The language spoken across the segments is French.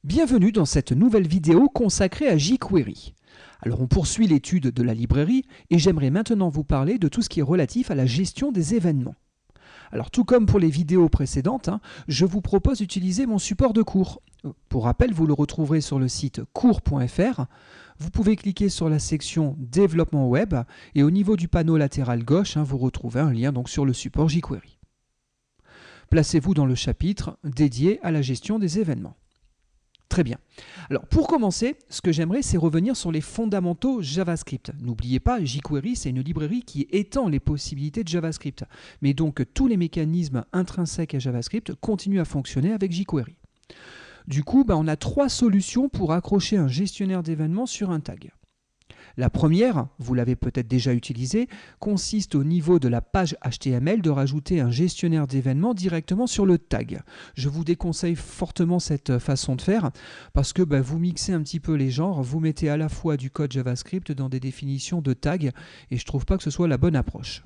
Bienvenue dans cette nouvelle vidéo consacrée à jQuery. Alors on poursuit l'étude de la librairie et j'aimerais maintenant vous parler de tout ce qui est relatif à la gestion des événements. Alors tout comme pour les vidéos précédentes, je vous propose d'utiliser mon support de cours. Pour rappel, vous le retrouverez sur le site cours.fr. Vous pouvez cliquer sur la section Développement web et au niveau du panneau latéral gauche, vous retrouvez un lien donc sur le support jQuery. Placez-vous dans le chapitre dédié à la gestion des événements. Très bien. Alors pour commencer, ce que j'aimerais, c'est revenir sur les fondamentaux JavaScript. N'oubliez pas, jQuery, c'est une librairie qui étend les possibilités de JavaScript. Mais donc tous les mécanismes intrinsèques à JavaScript continuent à fonctionner avec jQuery. Du coup, on a trois solutions pour accrocher un gestionnaire d'événements sur un tag. La première, vous l'avez peut-être déjà utilisée, consiste au niveau de la page HTML de rajouter un gestionnaire d'événements directement sur le tag. Je vous déconseille fortement cette façon de faire parce que vous mixez un petit peu les genres, vous mettez à la fois du code JavaScript dans des définitions de tags et je ne trouve pas que ce soit la bonne approche.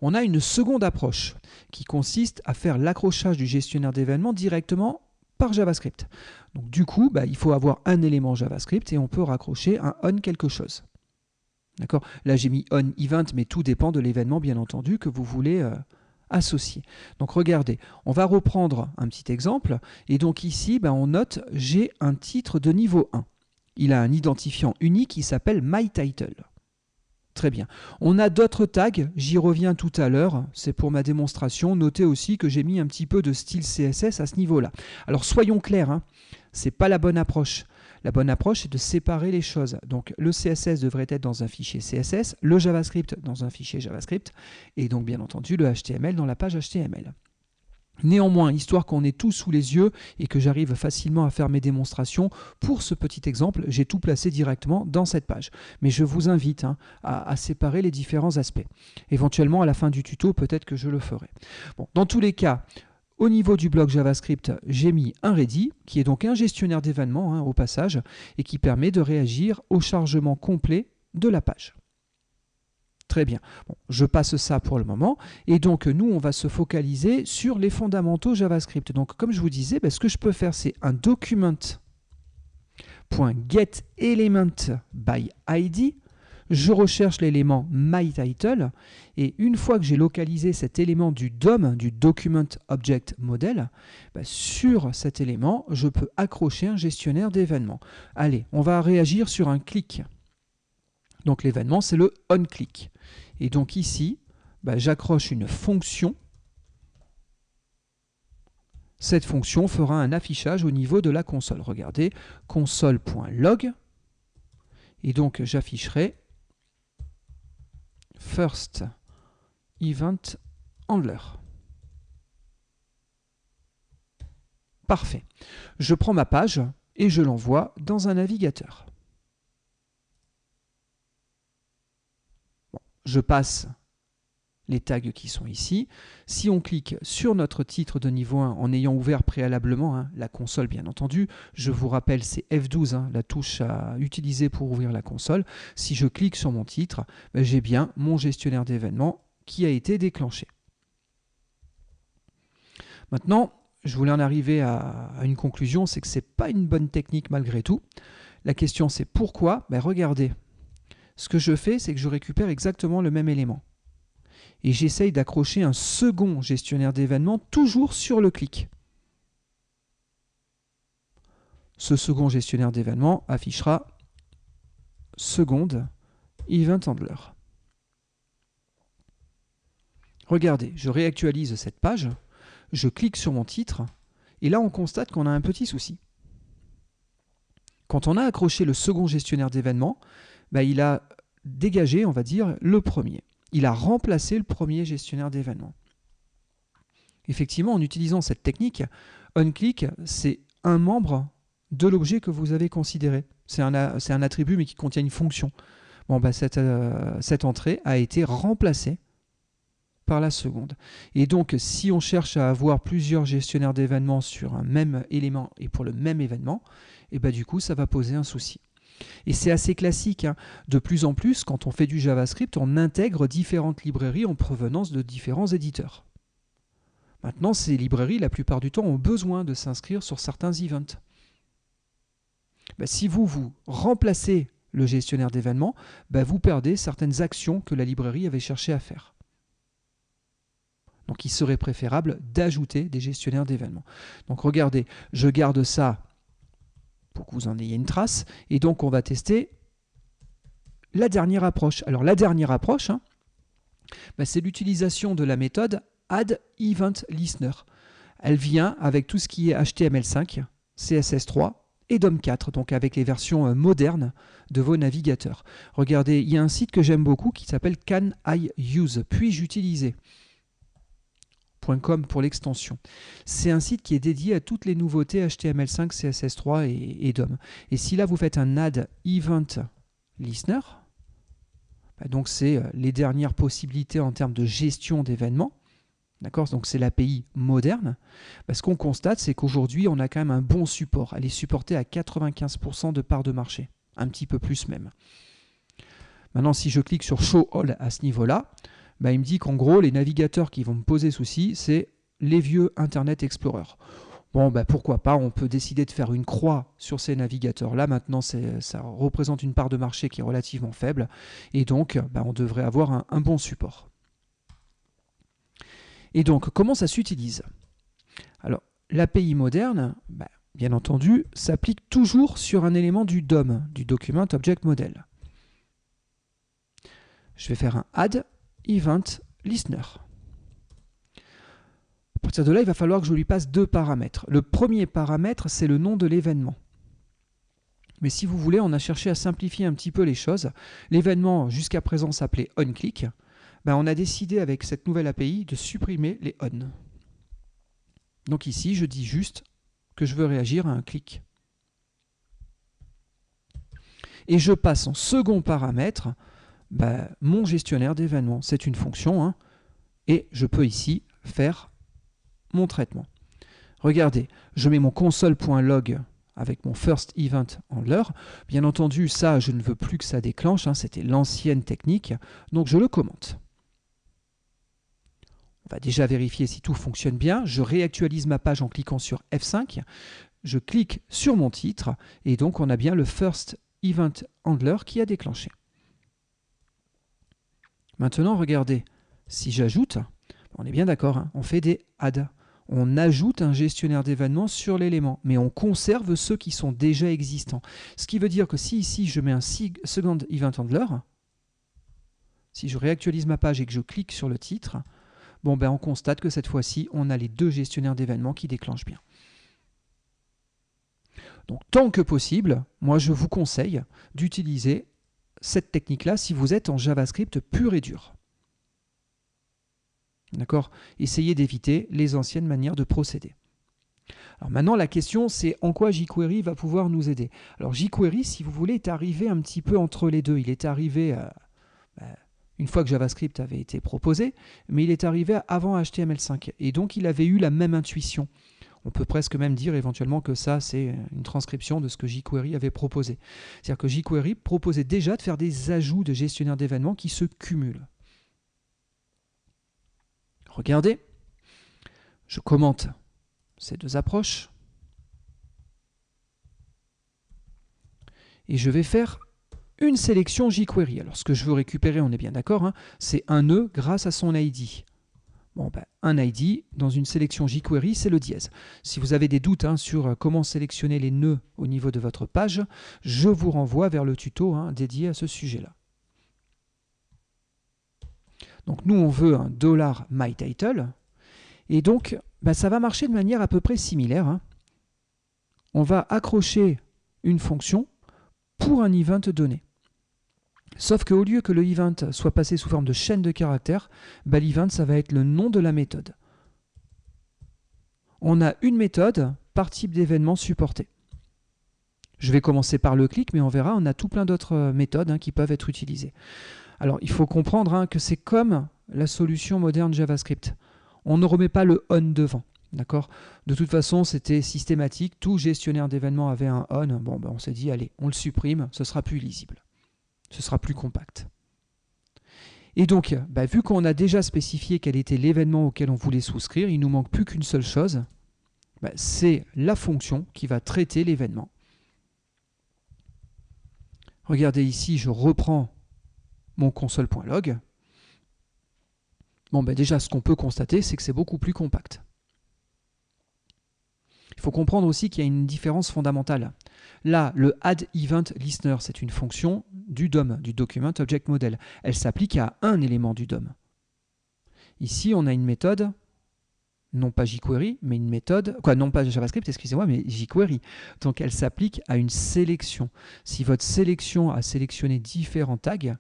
On a une seconde approche qui consiste à faire l'accrochage du gestionnaire d'événements directement par JavaScript. Donc du coup, il faut avoir un élément JavaScript et on peut raccrocher un on quelque chose. D'accord ? Là, j'ai mis on event, mais tout dépend de l'événement, bien entendu, que vous voulez associer. Donc regardez, on va reprendre un petit exemple. Et donc ici, on note, j'ai un titre de niveau 1. Il a un identifiant unique qui s'appelle myTitle. Très bien. On a d'autres tags, j'y reviens tout à l'heure, c'est pour ma démonstration. Notez aussi que j'ai mis un petit peu de style CSS à ce niveau-là. Alors soyons clairs, ce n'est pas la bonne approche. La bonne approche, c'est de séparer les choses. Donc le CSS devrait être dans un fichier CSS, le JavaScript dans un fichier JavaScript, et donc bien entendu le HTML dans la page HTML. Néanmoins, histoire qu'on ait tout sous les yeux et que j'arrive facilement à faire mes démonstrations, pour ce petit exemple, j'ai tout placé directement dans cette page. Mais je vous invite à séparer les différents aspects. Éventuellement, à la fin du tuto, peut-être que je le ferai. Bon, dans tous les cas, au niveau du bloc JavaScript, j'ai mis un ready, qui est donc un gestionnaire d'événements au passage, et qui permet de réagir au chargement complet de la page. Très bien. Bon, je passe ça pour le moment. Et donc, nous, on va se focaliser sur les fondamentaux JavaScript. Donc, comme je vous disais, ce que je peux faire, c'est un document.getElementById. Je recherche l'élément myTitle. Et une fois que j'ai localisé cet élément du DOM, du Document Object Model, sur cet élément, je peux accrocher un gestionnaire d'événements. Allez, on va réagir sur un clic. Donc l'événement, c'est le onClick. Et donc ici, j'accroche une fonction. Cette fonction fera un affichage au niveau de la console. Regardez, console.log. Et donc j'afficherai first event handler. Parfait. Je prends ma page et je l'envoie dans un navigateur. Je passe les tags qui sont ici. Si on clique sur notre titre de niveau 1 en ayant ouvert préalablement la console, bien entendu, je vous rappelle, c'est F12, la touche à utiliser pour ouvrir la console. Si je clique sur mon titre, j'ai bien mon gestionnaire d'événements qui a été déclenché. Maintenant, je voulais en arriver à une conclusion, c'est que ce n'est pas une bonne technique malgré tout. La question, c'est pourquoi ? Regardez. Ce que je fais, c'est que je récupère exactement le même élément. Et j'essaye d'accrocher un second gestionnaire d'événements toujours sur le clic. Ce second gestionnaire d'événements affichera second event handler. Regardez, je réactualise cette page, je clique sur mon titre, et là on constate qu'on a un petit souci. Quand on a accroché le second gestionnaire d'événements, il a dégagé, on va dire, le premier. Il a remplacé le premier gestionnaire d'événements. Effectivement, en utilisant cette technique, onClick, c'est un membre de l'objet que vous avez considéré. C'est un attribut, mais qui contient une fonction. Bon, cette entrée a été remplacée par la seconde. Et donc, si on cherche à avoir plusieurs gestionnaires d'événements sur un même élément et pour le même événement, du coup, ça va poser un souci. Et c'est assez classique. De plus en plus, quand on fait du JavaScript, on intègre différentes librairies en provenance de différents éditeurs. Maintenant, ces librairies, la plupart du temps, ont besoin de s'inscrire sur certains events. Si vous remplacez le gestionnaire d'événements, vous perdez certaines actions que la librairie avait cherché à faire. Donc il serait préférable d'ajouter des gestionnaires d'événements. Donc regardez, je garde ça pour que vous en ayez une trace, et donc on va tester la dernière approche. Alors la dernière approche, c'est l'utilisation de la méthode Add Event Listener. Elle vient avec tout ce qui est HTML5, CSS3 et DOM4, donc avec les versions modernes de vos navigateurs. Regardez, il y a un site que j'aime beaucoup qui s'appelle Can I Use, puis-je utiliser .com pour l'extension. C'est un site qui est dédié à toutes les nouveautés HTML5, CSS3 et DOM. Et si là vous faites un Add Event Listener, donc c'est les dernières possibilités en termes de gestion d'événements. D'accord, donc c'est l'API moderne. Ce qu'on constate, c'est qu'aujourd'hui, on a quand même un bon support. Elle est supportée à 95% de part de marché, un petit peu plus même. Maintenant, si je clique sur Show All à ce niveau-là, il me dit qu'en gros, les navigateurs qui vont me poser souci, c'est les vieux Internet Explorer. Bon, pourquoi pas, on peut décider de faire une croix sur ces navigateurs-là. Maintenant, ça représente une part de marché qui est relativement faible. Et donc, on devrait avoir un bon support. Et donc, comment ça s'utilise? Alors, l'API moderne, bien entendu, s'applique toujours sur un élément du DOM, du Document Object Model. Je vais faire un Add Event Listener. À partir de là, il va falloir que je lui passe deux paramètres. Le premier paramètre, c'est le nom de l'événement. Mais si vous voulez, on a cherché à simplifier un petit peu les choses. L'événement, jusqu'à présent, s'appelait OnClick. On a décidé avec cette nouvelle API de supprimer les on. Donc ici, je dis juste que je veux réagir à un clic. Et je passe en second paramètre mon gestionnaire d'événements. C'est une fonction, et je peux ici faire mon traitement. Regardez, je mets mon console.log avec mon first event handler. Bien entendu, ça, je ne veux plus que ça déclenche. C'était l'ancienne technique, donc je le commente. On va déjà vérifier si tout fonctionne bien. Je réactualise ma page en cliquant sur F5. Je clique sur mon titre et donc on a bien le First Event Handler qui a déclenché. Maintenant, regardez, si j'ajoute, on est bien d'accord, on fait des adds. On ajoute un gestionnaire d'événements sur l'élément, mais on conserve ceux qui sont déjà existants. Ce qui veut dire que si ici je mets un Second Event Handler, si je réactualise ma page et que je clique sur le titre, on constate que cette fois-ci, on a les deux gestionnaires d'événements qui déclenchent bien. Donc, tant que possible, moi, je vous conseille d'utiliser cette technique-là si vous êtes en JavaScript pur et dur. D'accord ? Essayez d'éviter les anciennes manières de procéder. Alors maintenant, la question, c'est en quoi jQuery va pouvoir nous aider. Alors, jQuery, si vous voulez, est arrivé un petit peu entre les deux. Il est arrivé une fois que JavaScript avait été proposé, mais il est arrivé avant HTML5. Et donc, il avait eu la même intuition. On peut presque même dire éventuellement que ça, c'est une transcription de ce que jQuery avait proposé. C'est-à-dire que jQuery proposait déjà de faire des ajouts de gestionnaires d'événements qui se cumulent. Regardez, je commente ces deux approches. Et je vais faire une sélection jQuery. Alors, ce que je veux récupérer, on est bien d'accord, c'est un nœud grâce à son ID. Un ID dans une sélection jQuery, c'est le dièse. Si vous avez des doutes sur comment sélectionner les nœuds au niveau de votre page, je vous renvoie vers le tuto dédié à ce sujet-là. Donc nous, on veut un $mytitle. Et donc, ça va marcher de manière à peu près similaire. On va accrocher une fonction pour un event donné. Sauf qu'au lieu que le event soit passé sous forme de chaîne de caractères, l'event, ça va être le nom de la méthode. On a une méthode par type d'événement supporté. Je vais commencer par le clic, mais on verra, on a tout plein d'autres méthodes qui peuvent être utilisées. Alors, il faut comprendre que c'est comme la solution moderne JavaScript. On ne remet pas le on devant. D'accord ? De toute façon, c'était systématique. Tout gestionnaire d'événements avait un on. On s'est dit, allez, on le supprime, ce sera plus lisible. Ce sera plus compact. Et donc, vu qu'on a déjà spécifié quel était l'événement auquel on voulait souscrire, il ne nous manque plus qu'une seule chose, c'est la fonction qui va traiter l'événement. Regardez ici, je reprends mon console.log. Déjà, ce qu'on peut constater, c'est que c'est beaucoup plus compact. Il faut comprendre aussi qu'il y a une différence fondamentale. Là, le add event listener, c'est une fonction du DOM, du Document Object Model. Elle s'applique à un élément du DOM. Ici, on a une méthode, non pas jQuery, mais une méthode, non pas JavaScript, excusez-moi, mais jQuery. Donc, elle s'applique à une sélection. Si votre sélection a sélectionné différents tags,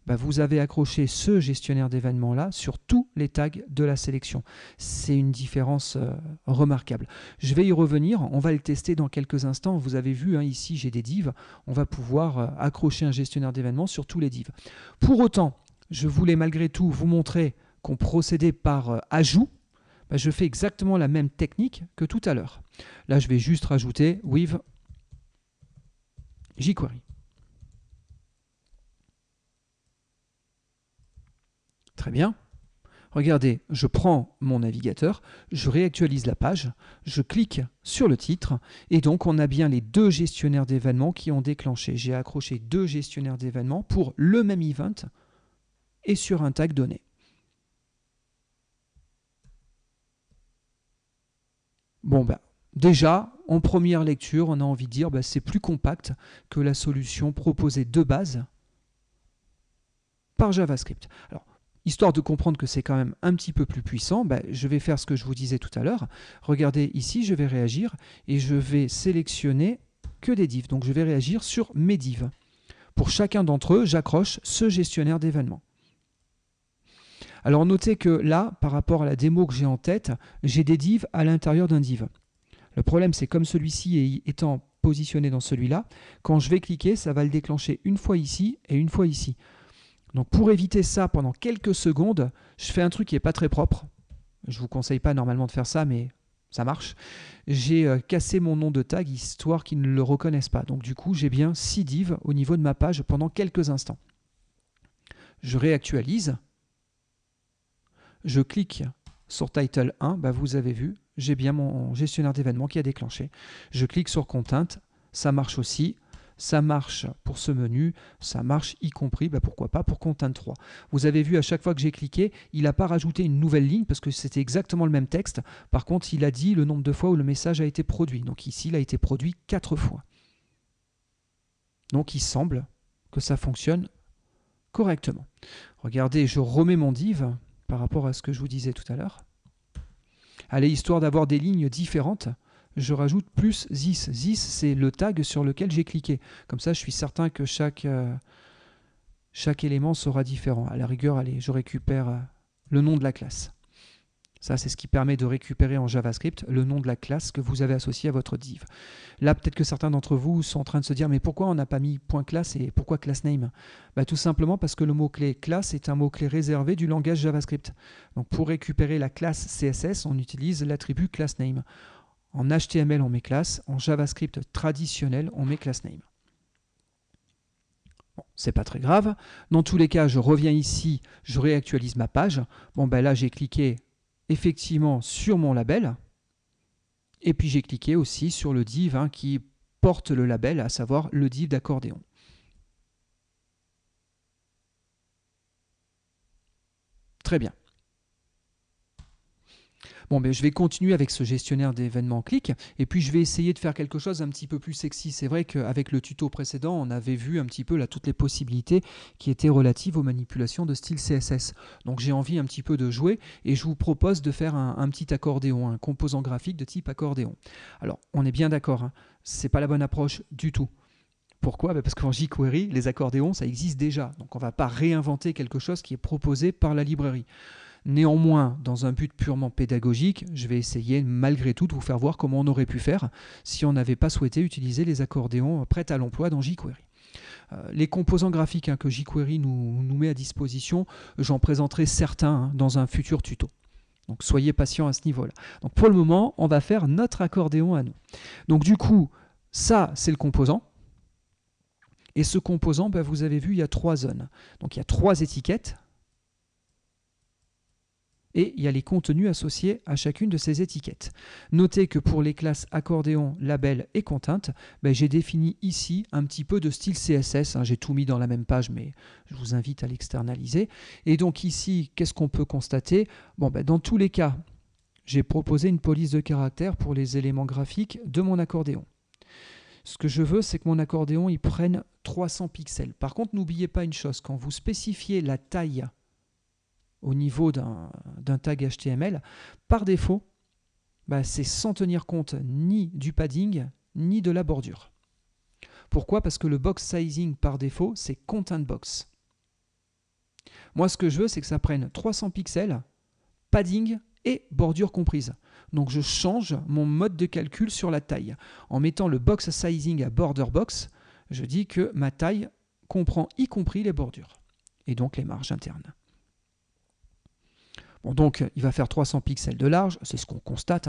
vous avez accroché ce gestionnaire d'événements-là sur tous les tags de la sélection. C'est une différence remarquable. Je vais y revenir, on va le tester dans quelques instants. Vous avez vu, ici j'ai des divs, on va pouvoir accrocher un gestionnaire d'événements sur tous les divs. Pour autant, je voulais malgré tout vous montrer qu'on procédait par ajout. Je fais exactement la même technique que tout à l'heure. Là, je vais juste rajouter with jQuery. Très bien. Regardez, je prends mon navigateur, je réactualise la page, je clique sur le titre, et donc on a bien les deux gestionnaires d'événements qui ont déclenché. J'ai accroché deux gestionnaires d'événements pour le même event et sur un tag donné. Déjà, en première lecture, on a envie de dire que c'est plus compact que la solution proposée de base par JavaScript. Alors, histoire de comprendre que c'est quand même un petit peu plus puissant, je vais faire ce que je vous disais tout à l'heure. Regardez ici, je vais réagir et je vais sélectionner que des divs. Donc je vais réagir sur mes divs. Pour chacun d'entre eux, j'accroche ce gestionnaire d'événements. Alors notez que là, par rapport à la démo que j'ai en tête, j'ai des divs à l'intérieur d'un div. Le problème, c'est comme celui-ci étant positionné dans celui-là, quand je vais cliquer, ça va le déclencher une fois ici et une fois ici. Donc pour éviter ça pendant quelques secondes, je fais un truc qui n'est pas très propre. Je ne vous conseille pas normalement de faire ça, mais ça marche. J'ai cassé mon nom de tag histoire qu'ils ne le reconnaissent pas. Donc du coup, j'ai bien 6 divs au niveau de ma page pendant quelques instants. Je réactualise. Je clique sur Title 1. Vous avez vu, j'ai bien mon gestionnaire d'événements qui a déclenché. Je clique sur Content. Ça marche aussi. Ça marche pour ce menu, ça marche y compris, pourquoi pas, pour Content 3. Vous avez vu, à chaque fois que j'ai cliqué, il n'a pas rajouté une nouvelle ligne parce que c'était exactement le même texte. Par contre, il a dit le nombre de fois où le message a été produit. Donc ici, il a été produit 4 fois. Donc il semble que ça fonctionne correctement. Regardez, je remets mon div par rapport à ce que je vous disais tout à l'heure. Allez, histoire d'avoir des lignes différentes, je rajoute plus this. This, c'est le tag sur lequel j'ai cliqué. Comme ça, je suis certain que chaque élément sera différent. À la rigueur, allez, je récupère le nom de la classe. Ça, c'est ce qui permet de récupérer en JavaScript le nom de la classe que vous avez associé à votre div. Là, peut-être que certains d'entre vous sont en train de se dire « Mais pourquoi on n'a pas mis .class et pourquoi className » Tout simplement parce que le mot-clé class est un mot-clé réservé du langage JavaScript. Donc, pour récupérer la classe CSS, on utilise l'attribut className. En HTML, on met classe. En JavaScript traditionnel, on met className. Bon, c'est pas très grave. Dans tous les cas, je reviens ici, je réactualise ma page. Là, j'ai cliqué effectivement sur mon label. Et puis, j'ai cliqué aussi sur le div qui porte le label, à savoir le div d'accordéon. Très bien. Je vais continuer avec ce gestionnaire d'événements clic et puis je vais essayer de faire quelque chose un petit peu plus sexy. C'est vrai qu'avec le tuto précédent, on avait vu un petit peu là toutes les possibilités qui étaient relatives aux manipulations de style CSS. Donc j'ai envie un petit peu de jouer et je vous propose de faire un petit accordéon, un composant graphique de type accordéon. Alors on est bien d'accord, c'est pas la bonne approche du tout. Pourquoi ? Parce qu'en jQuery, les accordéons, ça existe déjà. Donc on ne va pas réinventer quelque chose qui est proposé par la librairie. Néanmoins, dans un but purement pédagogique, je vais essayer malgré tout de vous faire voir comment on aurait pu faire si on n'avait pas souhaité utiliser les accordéons prêts à l'emploi dans jQuery. Les composants graphiques que jQuery nous met à disposition, j'en présenterai certains dans un futur tuto. Donc soyez patients à ce niveau-là. Donc pour le moment, on va faire notre accordéon à nous. Donc du coup, ça c'est le composant. Et ce composant, vous avez vu, il y a 3 zones. Donc il y a 3 étiquettes. et il y a les contenus associés à chacune de ces étiquettes. Notez que pour les classes accordéon, label et content, j'ai défini ici un petit peu de style CSS. J'ai tout mis dans la même page, mais je vous invite à l'externaliser. Et donc ici, qu'est-ce qu'on peut constater? Dans tous les cas, j'ai proposé une police de caractère pour les éléments graphiques de mon accordéon. Ce que je veux, c'est que mon accordéon il prenne 300 pixels. Par contre, n'oubliez pas une chose, quand vous spécifiez la taille au niveau d'un tag HTML, par défaut, c'est sans tenir compte ni du padding, ni de la bordure. Pourquoi? Parce que le box sizing par défaut, c'est content box. Moi, ce que je veux, c'est que ça prenne 300 pixels, padding et bordure comprise. Donc je change mon mode de calcul sur la taille. En mettant le box sizing à border box, je dis que ma taille comprend y compris les bordures et donc les marges internes. Donc il va faire 300 pixels de large, c'est ce qu'on constate.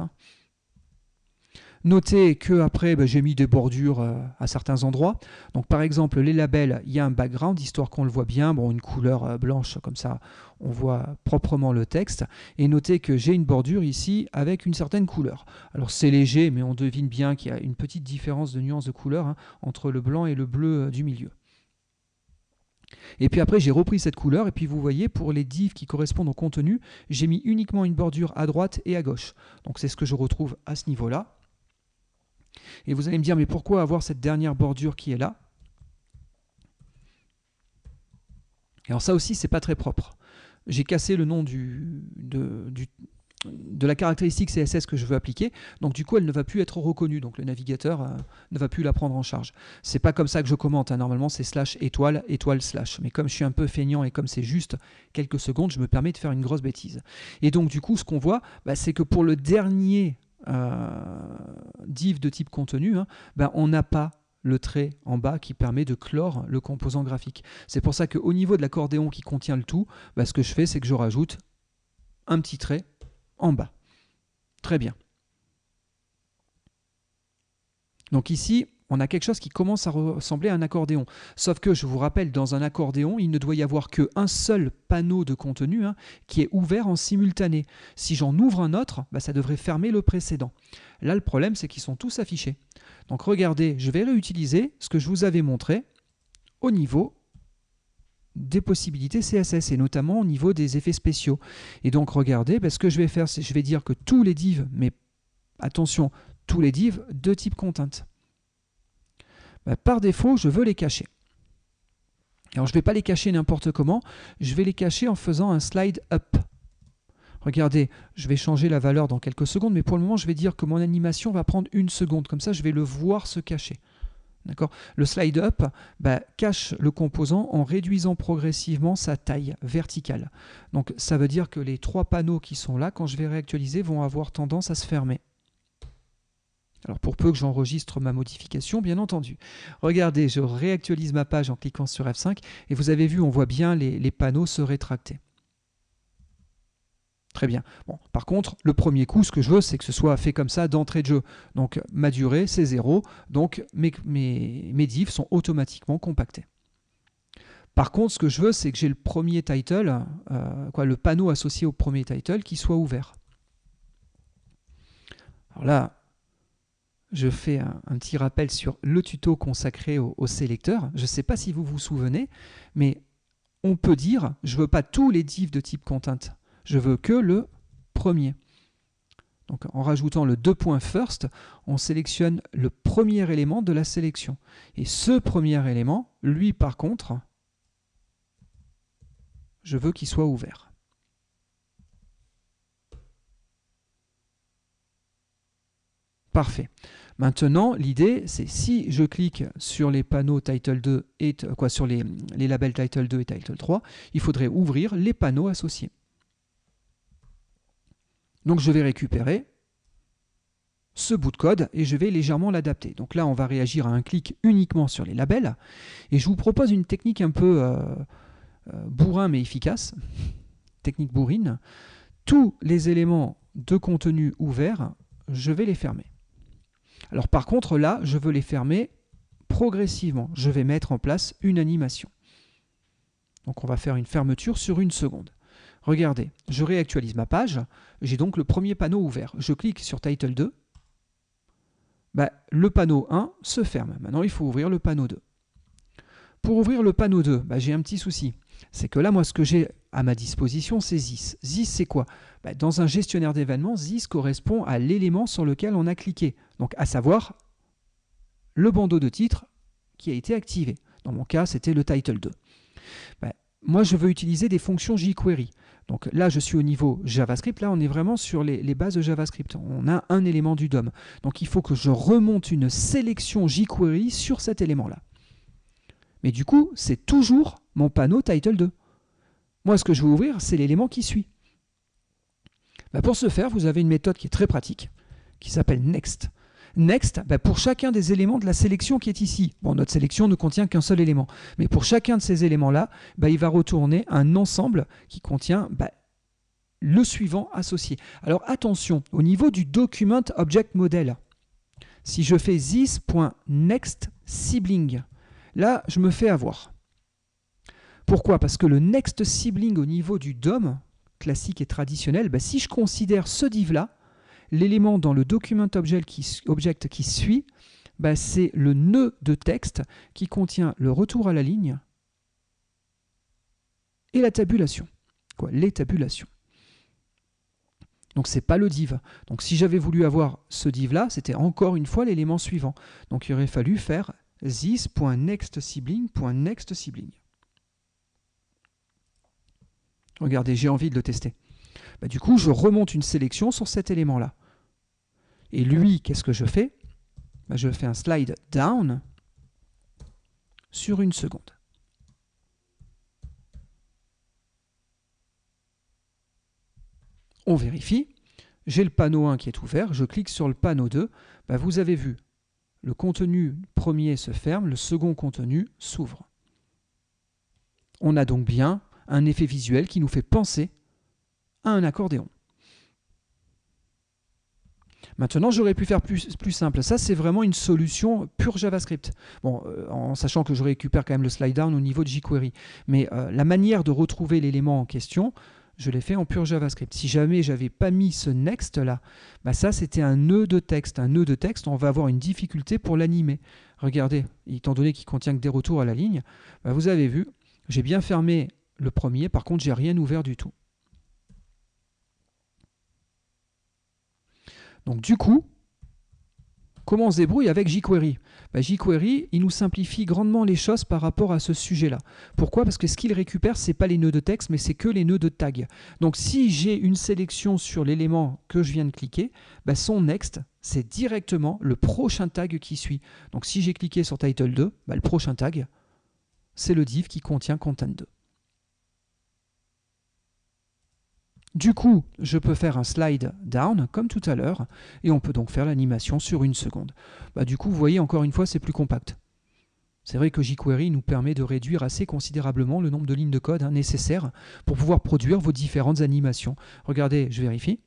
Notez qu'après, j'ai mis des bordures à certains endroits. Donc par exemple, les labels, il y a un background, histoire qu'on le voit bien. Une couleur blanche, comme ça, on voit proprement le texte. Et notez que j'ai une bordure ici avec une certaine couleur. Alors c'est léger, mais on devine bien qu'il y a une petite différence de nuance de couleur entre le blanc et le bleu du milieu. Et puis après, j'ai repris cette couleur, et puis vous voyez, pour les divs qui correspondent au contenu, j'ai mis uniquement une bordure à droite et à gauche. Donc c'est ce que je retrouve à ce niveau-là. Et vous allez me dire, mais pourquoi avoir cette dernière bordure qui est là? Alors ça aussi, c'est pas très propre. J'ai cassé le nom de la caractéristique CSS que je veux appliquer, donc du coup elle ne va plus être reconnue, donc le navigateur ne va plus la prendre en charge. C'est pas comme ça que je commente, normalement c'est / étoile, étoile /, mais comme je suis un peu feignant et comme c'est juste quelques secondes, je me permets de faire une grosse bêtise. Et donc du coup ce qu'on voit, c'est que pour le dernier div de type contenu, on n'a pas le trait en bas qui permet de clore le composant graphique. C'est pour ça qu'au niveau de l'accordéon qui contient le tout, ce que je fais, c'est que je rajoute un petit trait en bas. Très bien. Donc ici, on a quelque chose qui commence à ressembler à un accordéon. Sauf que, je vous rappelle, dans un accordéon, il ne doit y avoir qu'un seul panneau de contenu qui est ouvert en simultané. Si j'en ouvre un autre, ça devrait fermer le précédent. Là, le problème, c'est qu'ils sont tous affichés. Donc regardez, je vais réutiliser ce que je vous avais montré au niveau des possibilités CSS et notamment au niveau des effets spéciaux. Et donc regardez, ce que je vais faire, c'est je vais dire que tous les divs, mais attention, tous les divs de type content, par défaut, je veux les cacher. Alors je ne vais pas les cacher n'importe comment, je vais les cacher en faisant un slide up. Regardez, je vais changer la valeur dans quelques secondes, mais pour le moment, je vais dire que mon animation va prendre 1 seconde. Comme ça, je vais le voir se cacher. Le slide up cache le composant en réduisant progressivement sa taille verticale. Donc ça veut dire que les 3 panneaux qui sont là, quand je vais réactualiser, vont avoir tendance à se fermer. Alors pour peu que j'enregistre ma modification, bien entendu. Regardez, je réactualise ma page en cliquant sur F5 et vous avez vu, on voit bien les panneaux se rétracter. Très bien. Bon, par contre, le premier coup, ce que je veux, c'est que ce soit fait comme ça d'entrée de jeu. Donc ma durée, c'est 0. Donc mes divs sont automatiquement compactés. Par contre, ce que je veux, c'est que j'ai le premier title, le panneau associé au premier title, qui soit ouvert. Alors là, je fais un petit rappel sur le tuto consacré au sélecteur. Je ne sais pas si vous vous souvenez, mais on peut dire, je ne veux pas tous les divs de type content. Je veux que le premier. Donc en rajoutant le 2.first, on sélectionne le premier élément de la sélection. Et ce premier élément, lui par contre, je veux qu'il soit ouvert. Parfait. Maintenant, l'idée, c'est si je clique sur les panneaux Title 2 et sur les labels Title 2 et Title 3, il faudrait ouvrir les panneaux associés. Donc je vais récupérer ce bout de code et je vais légèrement l'adapter. Donc là, on va réagir à un clic uniquement sur les labels. Et je vous propose une technique un peu bourrin mais efficace, technique bourrine. Tous les éléments de contenu ouverts, je vais les fermer. Alors par contre, là, je veux les fermer progressivement. Je vais mettre en place une animation. Donc on va faire une fermeture sur 1 seconde. Regardez, je réactualise ma page, j'ai donc le premier panneau ouvert. Je clique sur Title 2, le panneau 1 se ferme. Maintenant, il faut ouvrir le panneau 2. Pour ouvrir le panneau 2, j'ai un petit souci. C'est que là, moi, ce que j'ai à ma disposition, c'est ZIS. ZIS, c'est quoi? Dans un gestionnaire d'événements, ZIS correspond à l'élément sur lequel on a cliqué. Donc, à savoir, le bandeau de titre qui a été activé. Dans mon cas, c'était le Title 2. Moi, je veux utiliser des fonctions jQuery. Donc là, je suis au niveau JavaScript. Là, on est vraiment sur les bases de JavaScript. On a un élément du DOM. Donc, il faut que je remonte une sélection jQuery sur cet élément-là. Mais du coup, c'est toujours mon panneau Title 2. Moi, ce que je veux ouvrir, c'est l'élément qui suit. Pour ce faire, vous avez une méthode qui est très pratique, qui s'appelle Next. Next, pour chacun des éléments de la sélection qui est ici. Bon, notre sélection ne contient qu'un seul élément. Mais pour chacun de ces éléments-là, il va retourner un ensemble qui contient le suivant associé. Alors attention, au niveau du Document Object Model, si je fais this.nextSibling, là, je me fais avoir. Pourquoi? Parce que le next sibling au niveau du DOM, classique et traditionnel, si je considère ce div-là, l'élément dans le document object qui suit, c'est le nœud de texte qui contient le retour à la ligne et la tabulation. Les tabulations. Donc, ce n'est pas le div. Donc, si j'avais voulu avoir ce div-là, c'était encore une fois l'élément suivant. Donc, il aurait fallu faire this.nextSibling.nextSibling. Regardez, j'ai envie de le tester. Du coup, je remonte une sélection sur cet élément-là. Et lui, qu'est-ce que je fais? Je fais un slide down sur une seconde. On vérifie. J'ai le panneau 1 qui est ouvert. Je clique sur le panneau 2. Vous avez vu, le contenu premier se ferme, le second contenu s'ouvre. On a donc bien un effet visuel qui nous fait penser à un accordéon. Maintenant, j'aurais pu faire plus simple. Ça, c'est vraiment une solution pure JavaScript. Bon, en sachant que je récupère quand même le slide down au niveau de jQuery. Mais la manière de retrouver l'élément en question, je l'ai fait en pure JavaScript. Si jamais j'avais pas mis ce next là, ça c'était un nœud de texte. Un nœud de texte, on va avoir une difficulté pour l'animer. Regardez, étant donné qu'il contient que des retours à la ligne, vous avez vu, j'ai bien fermé le premier, par contre, j'ai rien ouvert du tout. Donc du coup, comment on se débrouille avec jQuery? jQuery, il nous simplifie grandement les choses par rapport à ce sujet-là. Pourquoi? Parce que ce qu'il récupère, ce n'est pas les nœuds de texte, mais c'est que les nœuds de tag. Donc si j'ai une sélection sur l'élément que je viens de cliquer, son next, c'est directement le prochain tag qui suit. Donc si j'ai cliqué sur Title 2, le prochain tag, c'est le div qui contient Content 2. Du coup, je peux faire un slide down, comme tout à l'heure, et on peut donc faire l'animation sur une seconde. Du coup, vous voyez, encore une fois, c'est plus compact. C'est vrai que jQuery nous permet de réduire assez considérablement le nombre de lignes de code nécessaires pour pouvoir produire vos différentes animations. Regardez, je vérifie.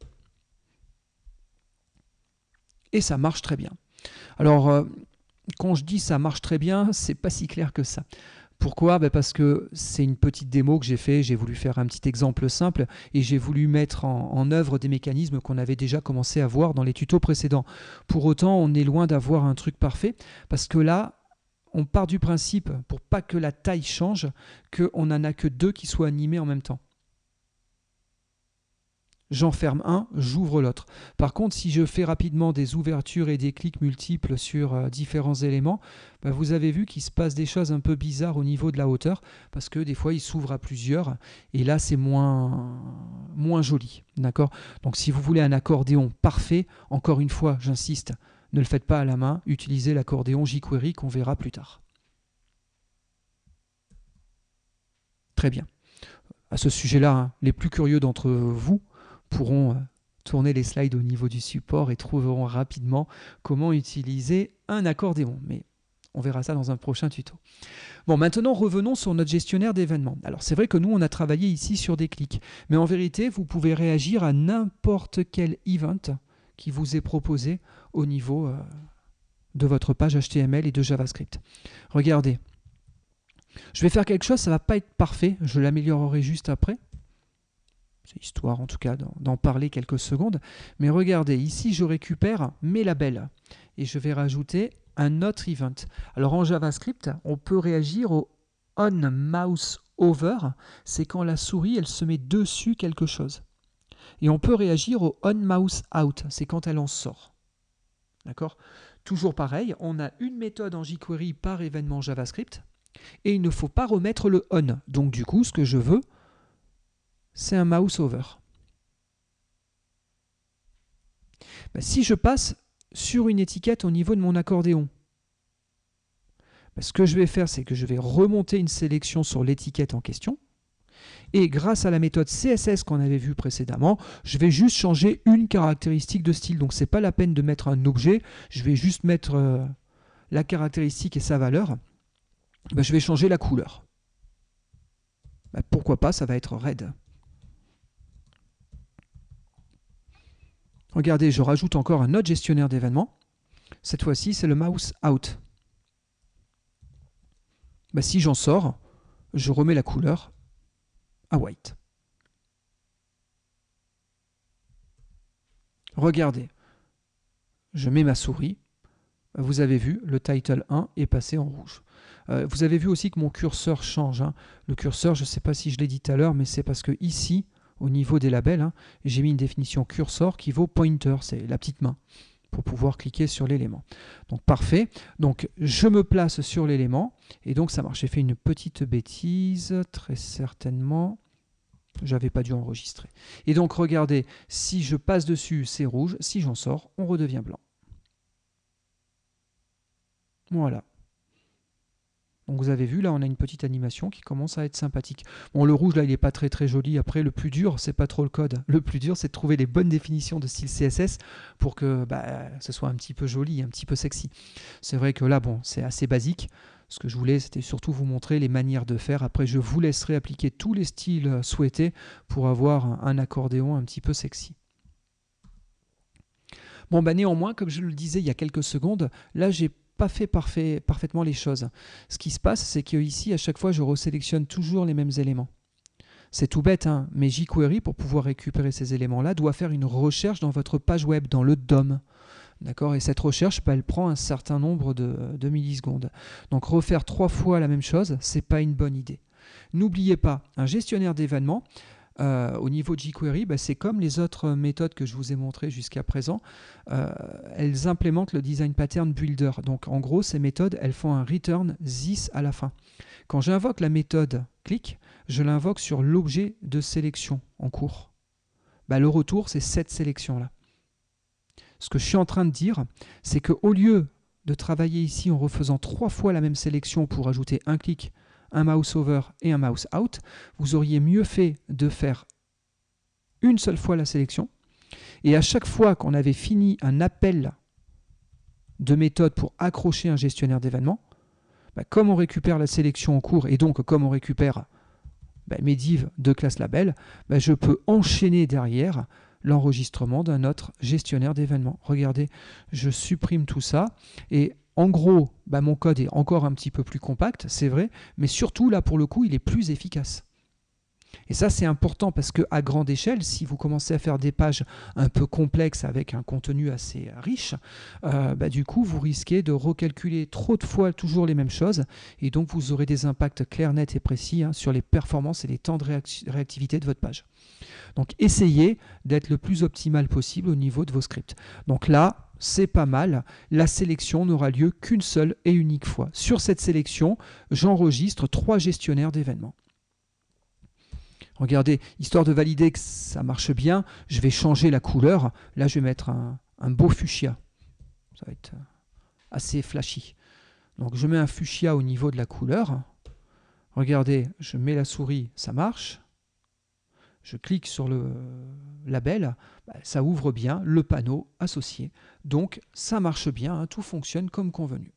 Et ça marche très bien. Alors, quand je dis ça marche très bien, c'est pas si clair que ça. Pourquoi? Parce que c'est une petite démo que j'ai fait, j'ai voulu faire un petit exemple simple et j'ai voulu mettre en œuvre des mécanismes qu'on avait déjà commencé à voir dans les tutos précédents. Pour autant, on est loin d'avoir un truc parfait parce que là, on part du principe, pour pas que la taille change, qu'on n'en a que 2 qui soient animés en même temps. J'en ferme un, j'ouvre l'autre. Par contre, si je fais rapidement des ouvertures et des clics multiples sur différents éléments, vous avez vu qu'il se passe des choses un peu bizarres au niveau de la hauteur, parce que des fois, il s'ouvre à plusieurs, et là, c'est moins joli. D'accord? Donc, si vous voulez un accordéon parfait, encore une fois, j'insiste, ne le faites pas à la main, utilisez l'accordéon jQuery qu'on verra plus tard. Très bien. À ce sujet-là, les plus curieux d'entre vous pourront tourner les slides au niveau du support et trouveront rapidement comment utiliser un accordéon. Mais on verra ça dans un prochain tuto. Bon, maintenant revenons sur notre gestionnaire d'événements. Alors c'est vrai que nous on a travaillé ici sur des clics, mais en vérité vous pouvez réagir à n'importe quel event qui vous est proposé au niveau de votre page HTML et de JavaScript. Regardez, je vais faire quelque chose, ça ne va pas être parfait, je l'améliorerai juste après. C'est histoire en tout cas d'en parler quelques secondes. Mais regardez, ici je récupère mes labels et je vais rajouter un autre event. Alors en JavaScript, on peut réagir au on mouse over, c'est quand la souris elle se met dessus quelque chose. Et on peut réagir au on mouse out, c'est quand elle en sort. D'accord ? Toujours pareil, on a une méthode en jQuery par événement JavaScript et il ne faut pas remettre le on. Donc du coup, ce que je veux, c'est un mouse over. Ben, si je passe sur une étiquette au niveau de mon accordéon, ben, ce que je vais faire, c'est que je vais remonter une sélection sur l'étiquette en question. Et grâce à la méthode CSS qu'on avait vue précédemment, je vais juste changer une caractéristique de style. Donc ce n'est pas la peine de mettre un objet, je vais juste mettre la caractéristique et sa valeur. Ben, je vais changer la couleur. Ben, pourquoi pas, ça va être red. Regardez, je rajoute encore un autre gestionnaire d'événements. Cette fois-ci, c'est le mouse out. Ben, si j'en sors, je remets la couleur à white. Regardez, je mets ma souris. Vous avez vu, le title 1 est passé en rouge. Vous avez vu aussi que mon curseur change. Hein. Le curseur, je ne sais pas si je l'ai dit tout à l'heure, mais c'est parce que ici, au niveau des labels, hein, j'ai mis une définition cursor qui vaut pointer, c'est la petite main, pour pouvoir cliquer sur l'élément. Donc parfait. Donc je me place sur l'élément et donc ça marche. J'ai fait une petite bêtise, très certainement. J'avais pas dû enregistrer. Et donc regardez, si je passe dessus, c'est rouge. Si j'en sors, on redevient blanc. Voilà. Donc vous avez vu, là, on a une petite animation qui commence à être sympathique. Bon, le rouge, là, il n'est pas très joli. Après, le plus dur, c'est pas trop le code. Le plus dur, c'est de trouver les bonnes définitions de style CSS pour que ce soit un petit peu joli, un petit peu sexy. C'est vrai que là, bon, c'est assez basique. Ce que je voulais, c'était surtout vous montrer les manières de faire. Après, je vous laisserai appliquer tous les styles souhaités pour avoir un accordéon un petit peu sexy. Bon, néanmoins, comme je le disais il y a quelques secondes, là, j'ai pas fait parfaitement les choses. Ce qui se passe, c'est qu'ici, à chaque fois, je resélectionne toujours les mêmes éléments. C'est tout bête, hein, mais jQuery, pour pouvoir récupérer ces éléments-là, doit faire une recherche dans votre page web, dans le DOM. D'accord ? Et cette recherche, elle prend un certain nombre de millisecondes. Donc refaire 3 fois la même chose, c'est pas une bonne idée. N'oubliez pas, un gestionnaire d'événements, au niveau de jQuery, c'est comme les autres méthodes que je vous ai montrées jusqu'à présent. Elles implémentent le design pattern builder. Donc en gros, ces méthodes, elles font un return this à la fin. Quand j'invoque la méthode click, je l'invoque sur l'objet de sélection en cours. Le retour, c'est cette sélection-là. Ce que je suis en train de dire, c'est qu'au lieu de travailler ici en refaisant 3 fois la même sélection pour ajouter un clic, un mouse over et un mouse out, vous auriez mieux fait de faire une seule fois la sélection. Et à chaque fois qu'on avait fini un appel de méthode pour accrocher un gestionnaire d'événements, comme on récupère la sélection en cours et donc comme on récupère mes divs de classe label, je peux enchaîner derrière l'enregistrement d'un autre gestionnaire d'événements. Regardez, je supprime tout ça et en gros, mon code est encore un petit peu plus compact, c'est vrai, mais surtout là pour le coup, il est plus efficace. Et ça, c'est important parce qu'à grande échelle, si vous commencez à faire des pages un peu complexes avec un contenu assez riche, du coup, vous risquez de recalculer trop de fois toujours les mêmes choses et donc vous aurez des impacts clairs, nets et précis sur les performances et les temps de réactivité de votre page. Donc, essayez d'être le plus optimal possible au niveau de vos scripts. Donc là, c'est pas mal. La sélection n'aura lieu qu'une seule et unique fois. Sur cette sélection, j'enregistre 3 gestionnaires d'événements. Regardez, histoire de valider que ça marche bien, je vais changer la couleur. Là, je vais mettre un beau fuchsia. Ça va être assez flashy. Donc, je mets un fuchsia au niveau de la couleur. Regardez, je mets la souris, ça marche. Je clique sur le label, ça ouvre bien le panneau associé. Donc, ça marche bien, tout fonctionne comme convenu.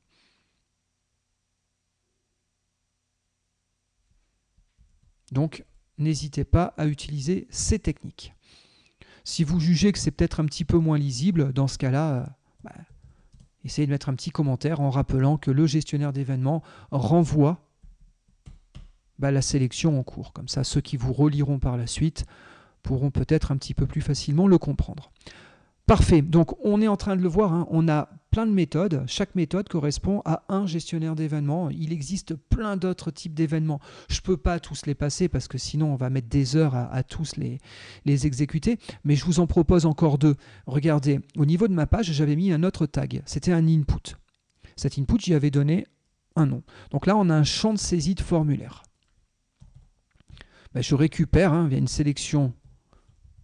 Donc, n'hésitez pas à utiliser ces techniques. Si vous jugez que c'est peut-être un petit peu moins lisible, dans ce cas-là, essayez de mettre un petit commentaire en rappelant que le gestionnaire d'événements renvoie la sélection en cours. Comme ça, ceux qui vous reliront par la suite pourront peut-être un petit peu plus facilement le comprendre. Parfait, donc on est en train de le voir, hein. On a plein de méthodes, chaque méthode correspond à un gestionnaire d'événements. Il existe plein d'autres types d'événements. Je ne peux pas tous les passer parce que sinon on va mettre des heures à tous les exécuter, mais je vous en propose encore deux. Regardez, au niveau de ma page, j'avais mis un autre tag, c'était un input. Cet input, j'y avais donné un nom. Donc là, on a un champ de saisie de formulaire. Ben, je récupère, hein, via une sélection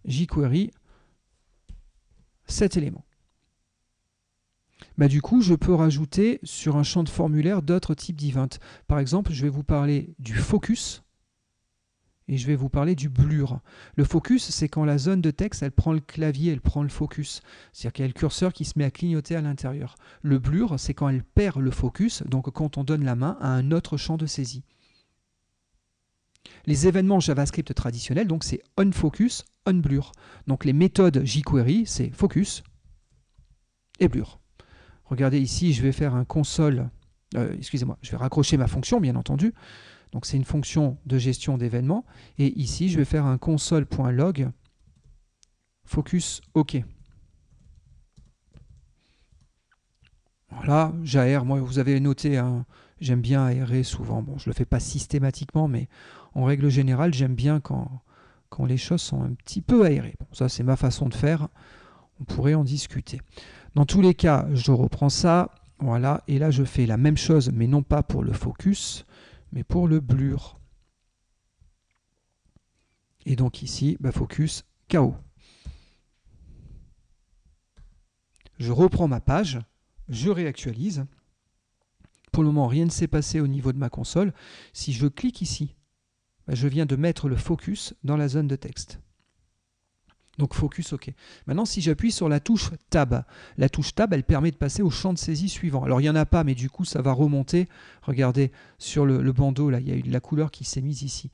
jQuery, cet élément. Bah, du coup, je peux rajouter sur un champ de formulaire d'autres types d'events. Par exemple, je vais vous parler du focus et je vais vous parler du blur. Le focus, c'est quand la zone de texte, elle prend le clavier, elle prend le focus. C'est-à-dire qu'il y a le curseur qui se met à clignoter à l'intérieur. Le blur, c'est quand elle perd le focus, donc quand on donne la main à un autre champ de saisie. Les événements JavaScript traditionnels, donc c'est onFocus, onBlur. Donc les méthodes jQuery, c'est focus et blur. Regardez ici, je vais faire un console, excusez-moi, je vais raccrocher ma fonction, bien entendu. Donc c'est une fonction de gestion d'événements. Et ici, je vais faire un console.log focus OK. Voilà, j'aère. Moi, vous avez noté, hein, j'aime bien aérer souvent. Bon, je ne le fais pas systématiquement, mais en règle générale, j'aime bien quand les choses sont un petit peu aérées. Bon, ça, c'est ma façon de faire. On pourrait en discuter. Dans tous les cas, je reprends ça. Voilà, et là, je fais la même chose, mais non pas pour le focus, mais pour le blur. Et donc ici, bah, focus KO. Je reprends ma page, je réactualise. Pour le moment, rien ne s'est passé au niveau de ma console. Si je clique ici, bah, je viens de mettre le focus dans la zone de texte. Donc focus OK. Maintenant, si j'appuie sur la touche Tab, elle permet de passer au champ de saisie suivant. Alors il n'y en a pas, mais du coup, ça va remonter. Regardez, sur le bandeau, là, il y a eu de la couleur qui s'est mise ici.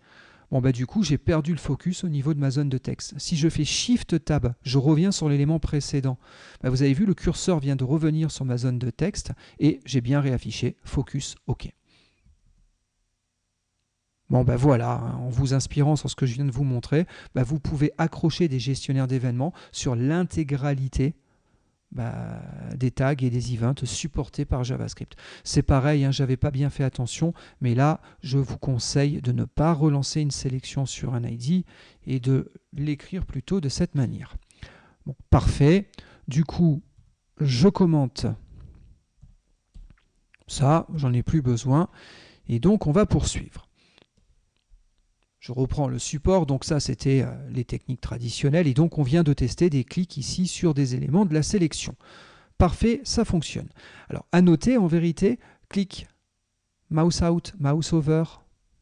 Bon, bah du coup, j'ai perdu le focus au niveau de ma zone de texte. Si je fais Shift Tab, je reviens sur l'élément précédent. Bah, vous avez vu, le curseur vient de revenir sur ma zone de texte et j'ai bien réaffiché focus OK. Bon ben voilà, hein, en vous inspirant sur ce que je viens de vous montrer, ben vous pouvez accrocher des gestionnaires d'événements sur l'intégralité des tags et des events supportés par JavaScript. C'est pareil, hein, je n'avais pas bien fait attention, mais là, je vous conseille de ne pas relancer une sélection sur un ID et de l'écrire plutôt de cette manière. Bon, parfait. Du coup, je commente ça, j'en ai plus besoin. Et donc, on va poursuivre. Je reprends le support, donc ça c'était les techniques traditionnelles et donc on vient de tester des clics ici sur des éléments de la sélection. Parfait, ça fonctionne. Alors à noter en vérité, clic, mouse out, mouse over,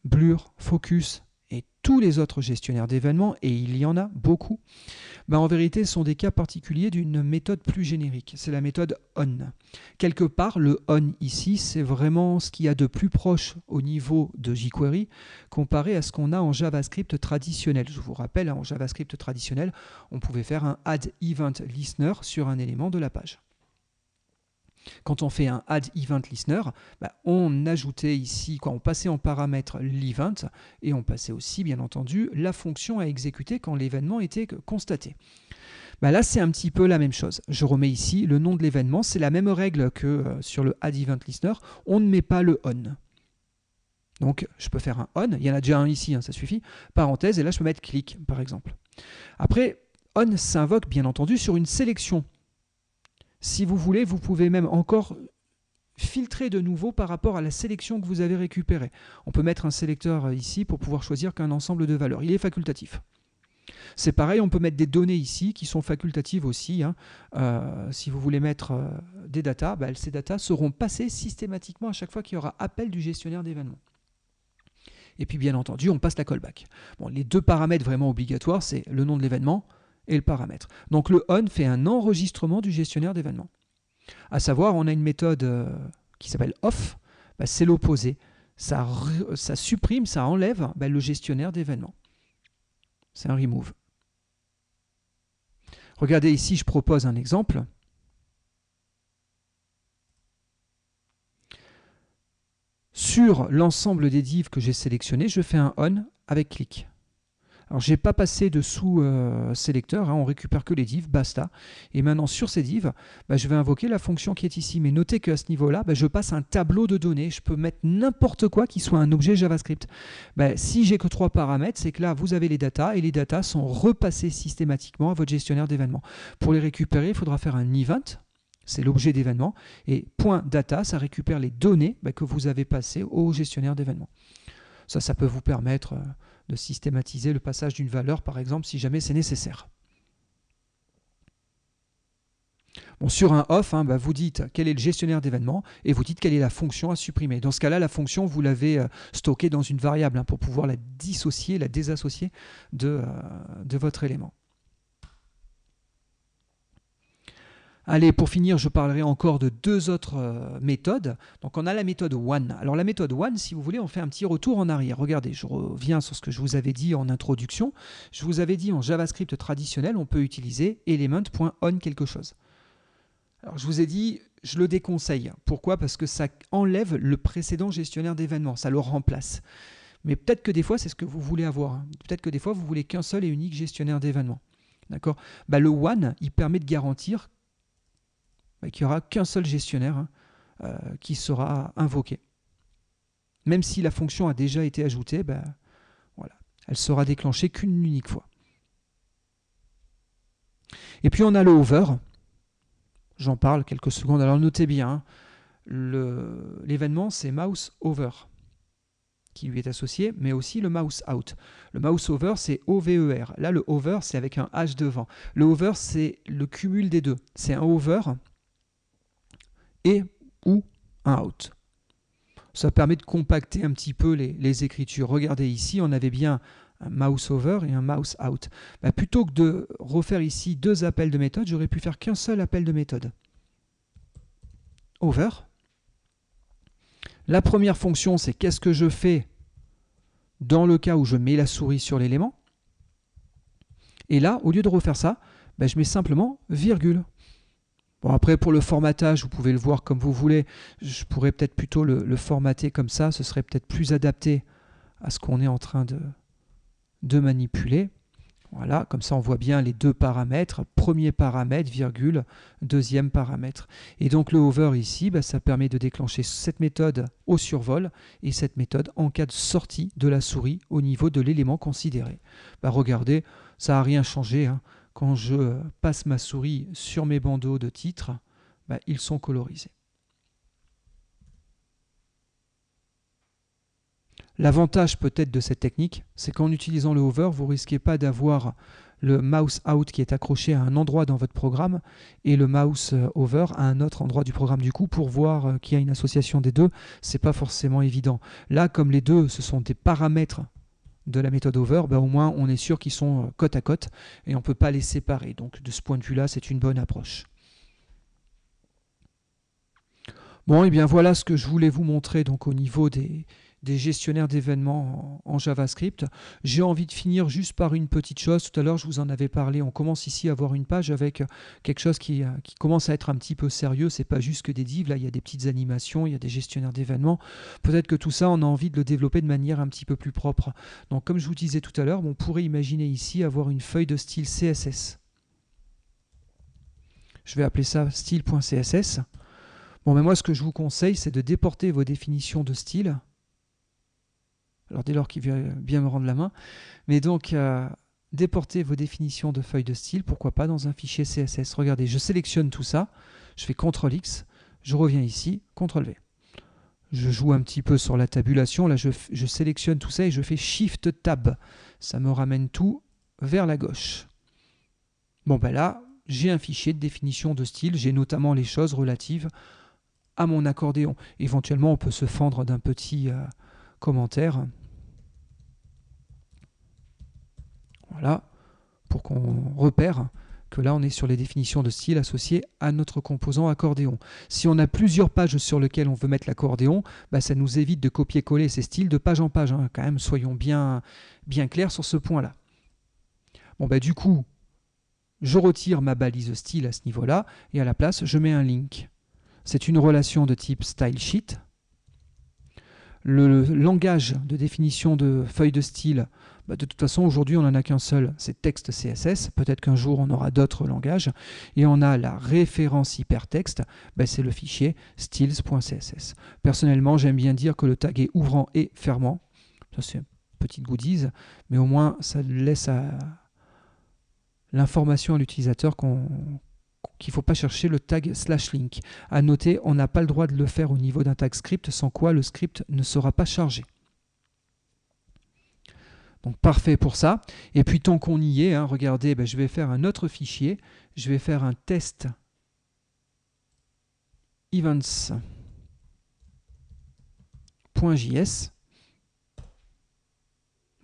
blur, focus et tous les autres gestionnaires d'événements, et il y en a beaucoup, en vérité ce sont des cas particuliers d'une méthode plus générique, c'est la méthode on. Quelque part, le on ici, c'est vraiment ce qu'il y a de plus proche au niveau de jQuery comparé à ce qu'on a en JavaScript traditionnel. Je vous rappelle, en JavaScript traditionnel, on pouvait faire un add event listener sur un élément de la page. Quand on fait un add event listener, on ajoutait ici, on passait en paramètre l'event et on passait aussi, bien entendu, la fonction à exécuter quand l'événement était constaté. Là, c'est un petit peu la même chose. Je remets ici le nom de l'événement. C'est la même règle que sur le add event listener. On ne met pas le on. Donc, je peux faire un on. Il y en a déjà un ici, hein, ça suffit. Parenthèse, et là, je peux mettre click, par exemple. Après, on s'invoque, bien entendu, sur une sélection. Si vous voulez, vous pouvez même encore filtrer de nouveau par rapport à la sélection que vous avez récupérée. On peut mettre un sélecteur ici pour pouvoir choisir qu'un ensemble de valeurs. Il est facultatif. C'est pareil, on peut mettre des données ici qui sont facultatives aussi. Hein. Si vous voulez mettre des datas, ces datas seront passées systématiquement à chaque fois qu'il y aura appel du gestionnaire d'événements. Et puis bien entendu, on passe la callback. Bon, les deux paramètres vraiment obligatoires, c'est le nom de l'événement et le paramètre. Donc le on fait un enregistrement du gestionnaire d'événements. À savoir, on a une méthode qui s'appelle off, c'est l'opposé. Ça supprime, ça enlève le gestionnaire d'événements. C'est un remove. Regardez ici, je propose un exemple. Sur l'ensemble des divs que j'ai sélectionnés, je fais un on avec click. Alors, je n'ai pas passé de sous-sélecteur, on récupère que les divs, basta. Et maintenant, sur ces divs, je vais invoquer la fonction qui est ici. Mais notez qu'à ce niveau-là, je passe un tableau de données. Je peux mettre n'importe quoi qui soit un objet JavaScript. Si j'ai que 3 paramètres, c'est que là, vous avez les datas, et les datas sont repassées systématiquement à votre gestionnaire d'événements. Pour les récupérer, il faudra faire un event, c'est l'objet d'événement, et .data, ça récupère les données que vous avez passées au gestionnaire d'événements. Ça peut vous permettre de systématiser le passage d'une valeur, par exemple, si jamais c'est nécessaire. Bon, sur un off, vous dites quel est le gestionnaire d'événements et vous dites quelle est la fonction à supprimer. Dans ce cas-là, la fonction, vous l'avez stockée dans une variable pour pouvoir la dissocier, la désassocier de votre élément. Allez, pour finir, je parlerai encore de 2 autres méthodes. Donc, on a la méthode one. Alors, la méthode one, si vous voulez, on fait un petit retour en arrière. Regardez, je reviens sur ce que je vous avais dit en introduction. Je vous avais dit en JavaScript traditionnel, on peut utiliser element.on quelque chose. Alors, je vous ai dit, je le déconseille. Pourquoi? Parce que ça enlève le précédent gestionnaire d'événements, ça le remplace. Mais peut-être que des fois, c'est ce que vous voulez avoir. Peut-être que des fois, vous voulez qu'un seul et unique gestionnaire d'événements. D'accord? Le one, il permet de garantir qu'il n'y aura qu'un seul gestionnaire qui sera invoqué. Même si la fonction a déjà été ajoutée, voilà, elle sera déclenchée qu'une unique fois. Et puis on a le hover. J'en parle quelques secondes. Alors notez bien, l'événement c'est mouse over qui lui est associé, mais aussi le mouse out. Le mouse over, c'est over. Là, le over, c'est avec un H devant. Le over, c'est le cumul des deux. C'est un over et ou un out. Ça permet de compacter un petit peu les écritures. Regardez ici, on avait bien un mouse over et un mouse out. Plutôt que de refaire ici 2 appels de méthode, j'aurais pu faire qu'un seul appel de méthode. Over. La première fonction, c'est qu'est-ce que je fais dans le cas où je mets la souris sur l'élément. Et là, au lieu de refaire ça, je mets simplement virgule. Bon, après, pour le formatage, vous pouvez le voir comme vous voulez. Je pourrais peut-être plutôt le formater comme ça. Ce serait peut-être plus adapté à ce qu'on est en train de manipuler. Voilà, comme ça, on voit bien les 2 paramètres. Premier paramètre, virgule, deuxième paramètre. Et donc, le hover ici, ça permet de déclencher cette méthode au survol et cette méthode en cas de sortie de la souris au niveau de l'élément considéré. Regardez, ça n'a rien changé, Quand je passe ma souris sur mes bandeaux de titres, ils sont colorisés. L'avantage peut-être de cette technique, c'est qu'en utilisant le hover, vous ne risquez pas d'avoir le mouse out qui est accroché à un endroit dans votre programme et le mouse over à un autre endroit du programme. Du coup, pour voir qu'il y a une association des deux, ce n'est pas forcément évident. Là, comme les deux, ce sont des paramètres de la méthode over, au moins on est sûr qu'ils sont côte à côte et on ne peut pas les séparer. Donc de ce point de vue-là, c'est une bonne approche. Bon, et bien voilà ce que je voulais vous montrer donc au niveau des gestionnaires d'événements en JavaScript. J'ai envie de finir juste par une petite chose. Tout à l'heure, je vous en avais parlé. On commence ici à voir une page avec quelque chose qui commence à être un petit peu sérieux. Ce n'est pas juste que des divs. Là, il y a des petites animations, il y a des gestionnaires d'événements. Peut-être que tout ça, on a envie de le développer de manière un petit peu plus propre. Donc, comme je vous disais tout à l'heure, on pourrait imaginer ici avoir une feuille de style CSS. Je vais appeler ça style.css. Bon, mais moi, ce que je vous conseille, c'est de déporter vos définitions de style. Alors dès lors qu'il vient bien me rendre la main. Mais donc, déporter vos définitions de feuilles de style, pourquoi pas dans un fichier CSS. Regardez, je sélectionne tout ça, je fais CTRL-X, je reviens ici, CTRL-V. Je joue un petit peu sur la tabulation, là je sélectionne tout ça et je fais Shift-Tab. Ça me ramène tout vers la gauche. Bon ben là, j'ai un fichier de définition de style, j'ai notamment les choses relatives à mon accordéon. Éventuellement, on peut se fendre d'un petit commentaire. Voilà, pour qu'on repère que là, on est sur les définitions de style associées à notre composant accordéon. Si on a plusieurs pages sur lesquelles on veut mettre l'accordéon, ça nous évite de copier-coller ces styles de page en page. Quand même, soyons bien clairs sur ce point-là. Bon, du coup, je retire ma balise style à ce niveau-là, et à la place, je mets un link. C'est une relation de type stylesheet. Le langage de définition de feuille de style, Bah, de toute façon, aujourd'hui, on n'en a qu'un seul, c'est texte CSS. Peut-être qu'un jour, on aura d'autres langages. Et on a la référence hypertexte, bah, c'est le fichier styles.css. Personnellement, j'aime bien dire que le tag est ouvrant et fermant. Ça, c'est une petite goodies, mais au moins, ça laisse l'information à l'utilisateur qu'il ne faut pas chercher le tag /link. À noter, on n'a pas le droit de le faire au niveau d'un tag script, sans quoi le script ne sera pas chargé. Donc parfait pour ça. Et puis tant qu'on y est, regardez, je vais faire un autre fichier. Je vais faire un test events.js.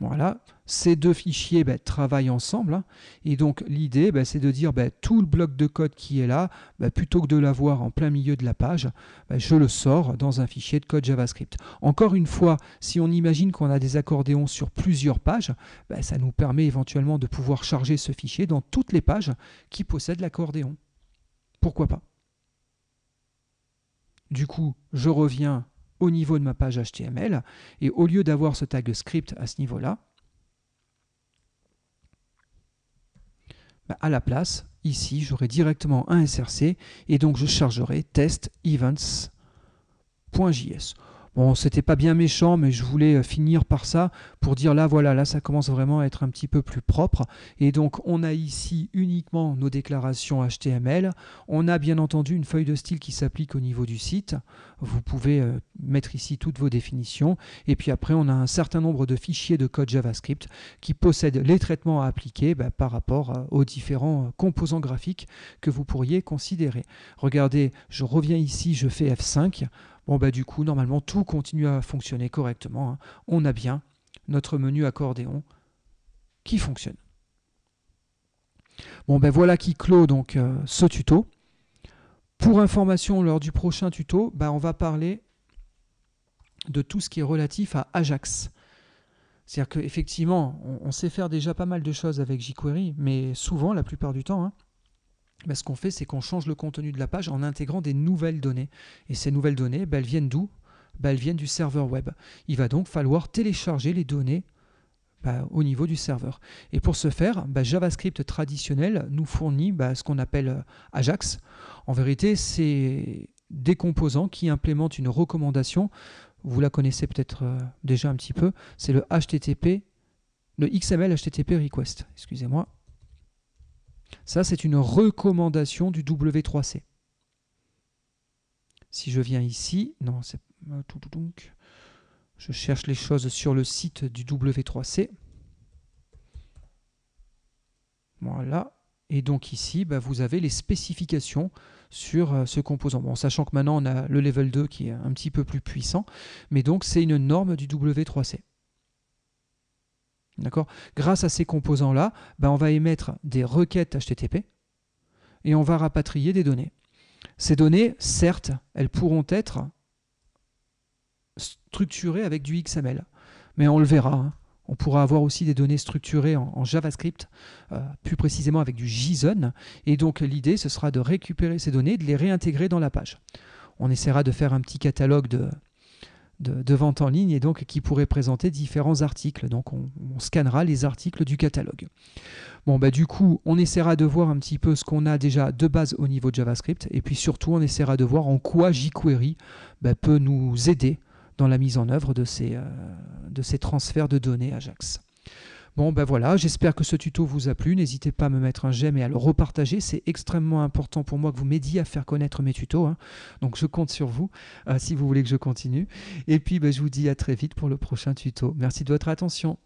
Voilà, ces deux fichiers travaillent ensemble. Et donc l'idée, c'est de dire tout le bloc de code qui est là, plutôt que de l'avoir en plein milieu de la page, je le sors dans un fichier de code JavaScript. Encore une fois, si on imagine qu'on a des accordéons sur plusieurs pages, ça nous permet éventuellement de pouvoir charger ce fichier dans toutes les pages qui possèdent l'accordéon. Pourquoi pas? Du coup, je reviens au niveau de ma page HTML, et au lieu d'avoir ce tag script à ce niveau-là, à la place, ici, j'aurai directement un src, et donc je chargerai test events.js. Bon, c'était pas bien méchant, mais je voulais finir par ça pour dire là, voilà, là ça commence vraiment à être un petit peu plus propre. Et donc on a ici uniquement nos déclarations HTML. On a bien entendu une feuille de style qui s'applique au niveau du site. Vous pouvez mettre ici toutes vos définitions. Et puis après, on a un certain nombre de fichiers de code JavaScript qui possèdent les traitements à appliquer par rapport aux différents composants graphiques que vous pourriez considérer. Regardez, je reviens ici, je fais F5. Bon, du coup, normalement, tout continue à fonctionner correctement. On a bien notre menu accordéon qui fonctionne. Bon, voilà qui clôt donc ce tuto. Pour information, lors du prochain tuto, on va parler de tout ce qui est relatif à Ajax. C'est-à-dire qu'effectivement, on sait faire déjà pas mal de choses avec jQuery, mais souvent, la plupart du temps, ce qu'on fait, c'est qu'on change le contenu de la page en intégrant des nouvelles données. Et ces nouvelles données, elles viennent d'où? Elles viennent du serveur web. Il va donc falloir télécharger les données au niveau du serveur. Et pour ce faire, JavaScript traditionnel nous fournit ce qu'on appelle Ajax. En vérité, c'est des composants qui implémentent une recommandation. Vous la connaissez peut-être déjà un petit peu. C'est le HTTP, le XML HTTP request. Excusez-moi. Ça, c'est une recommandation du W3C. Si je viens ici, non, c'est donc. Je cherche les choses sur le site du W3C. Voilà. Et donc ici, vous avez les spécifications sur ce composant. Bon, sachant que maintenant, on a le level 2 qui est un petit peu plus puissant. Mais donc, c'est une norme du W3C. D'accord ? Grâce à ces composants-là, on va émettre des requêtes HTTP et on va rapatrier des données. Ces données, certes, elles pourront être structurées avec du XML, mais on le verra. On pourra avoir aussi des données structurées en JavaScript, plus précisément avec du JSON. Et donc l'idée, ce sera de récupérer ces données et de les réintégrer dans la page. On essaiera de faire un petit catalogue de vente en ligne et donc qui pourrait présenter différents articles. Donc on scannera les articles du catalogue. Bon, du coup, on essaiera de voir un petit peu ce qu'on a déjà de base au niveau de JavaScript et puis surtout, on essaiera de voir en quoi jQuery peut nous aider dans la mise en œuvre de ces transferts de données Ajax. Bon, voilà, j'espère que ce tuto vous a plu. N'hésitez pas à me mettre un j'aime et à le repartager. C'est extrêmement important pour moi que vous m'aidiez à faire connaître mes tutos. Donc, je compte sur vous si vous voulez que je continue. Et puis, je vous dis à très vite pour le prochain tuto. Merci de votre attention.